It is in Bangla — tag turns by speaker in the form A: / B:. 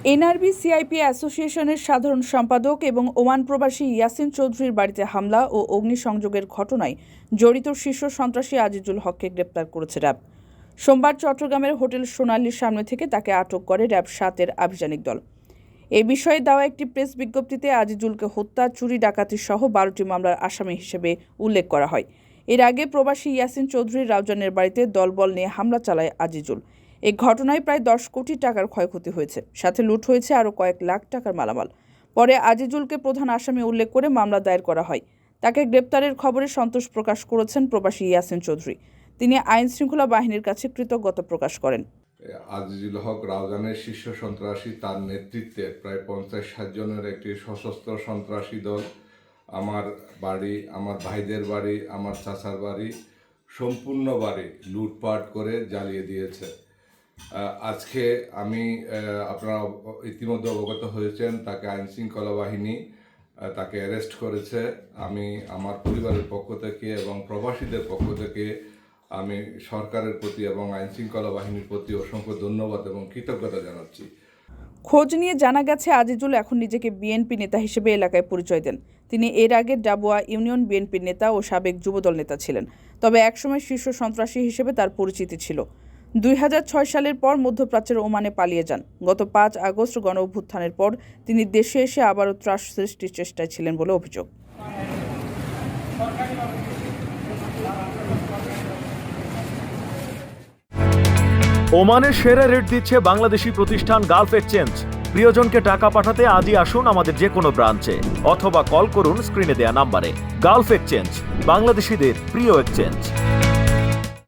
A: এনআরবি সিআইপি অ্যাসোসিয়েশনের সাধারণ সম্পাদক এবং ওমান প্রবাসী ইয়াসিন চৌধুরীর বাড়িতে হামলা ও অগ্নিসংযোগের ঘটনায় জড়িত শীর্ষ সন্ত্রাসী আজিজুল হককে গ্রেপ্তার করেছে র্যাব। সোমবার চট্টগ্রামের হোটেল সোনালীর সামনে থেকে তাকে আটক করে র্যাব ৭-এর আভিযানিক দল। এ বিষয়ে দেওয়া একটি প্রেস বিজ্ঞপ্তিতে আজিজুলকে হত্যা, চুরি, ডাকাতি সহ ১২টি মামলার আসামি হিসেবে উল্লেখ করা হয়। এর আগে প্রবাসী ইয়াসিন চৌধুরী রাউজানের বাড়িতে দলবল নিয়ে হামলা চালায় আজিজুল। এই ঘটনায় প্রায় ১০ কোটি টাকার ক্ষয়ক্ষতি হয়েছে, সাথে লুট হয়েছে আরও কয়েক লাখ টাকার মালামাল। পরে আজিজুলকে প্রধান আসামি উল্লেখ করে মামলা দায়ের করা হয়। তাকে গ্রেপ্তারের খবরে সন্তোষ প্রকাশ করেছেন প্রবাসী ইয়াসিন চৌধুরী। তিনি আইন শৃঙ্খলা বাহিনীর কাছে কৃতজ্ঞতা প্রকাশ করেন।
B: আজিজুল হক রাউজানের শীর্ষ সন্ত্রাসী, তার নেতৃত্বে প্রায় ৫০-৬০ জনের একটি সশস্ত্র সন্ত্রাসী দল আমার বাড়ি, আমার ভাইদের বাড়ি, আমার চাচার বাড়ি, সম্পূর্ণ বাড়ি লুটপাট করে জ্বালিয়ে দিয়েছে। আজকে আপনারা ইতিমধ্যে অবগত হয়েছেন, তাকে আইন শৃঙ্খলা বাহিনী তাকে অ্যারেস্ট করেছে। আমি আমার পরিবারের পক্ষ থেকে এবং প্রবাসীদের পক্ষ থেকে আমি সরকারের প্রতি এবং আইন শৃঙ্খলা বাহিনীর প্রতি অসংখ্য ধন্যবাদ এবং কৃতজ্ঞতা জানাচ্ছি।
A: খোঁজ নিয়ে জানা গেছে, আজিজুল এখন নিজেকে বিএনপি নেতা হিসেবে এলাকায় পরিচয় দেন। তিনি এর আগে ডাবুয়া ইউনিয়ন বিএনপির নেতা ও সাবেক যুবদল নেতা ছিলেন, তবে একসময় শীর্ষ সন্ত্রাসী হিসেবে তার পরিচিতি ছিল। ২০০৬ সালের পর মধ্যপ্রাচ্যের ওমানে পালিয়ে যান। গত ৫ আগস্ট গণঅভ্যুত্থানের পর তিনি দেশে এসে আবারও ত্রাস সৃষ্টির চেষ্টায় ছিলেন বলে অভিযোগ।
C: ওমানের সেরা রেট দিচ্ছে বাংলাদেশি প্রতিষ্ঠান গালফ এক্সচেঞ্জ। প্রিয়জনকে টাকা পাঠাতে আজই আসুন আমাদের যে কোনো ব্রাঞ্চে অথবা কল করুন স্ক্রিনে দেয়া নাম্বারে। গালফ এক্সচেঞ্জ, বাংলাদেশিদের প্রিয় এক্সচেঞ্জ।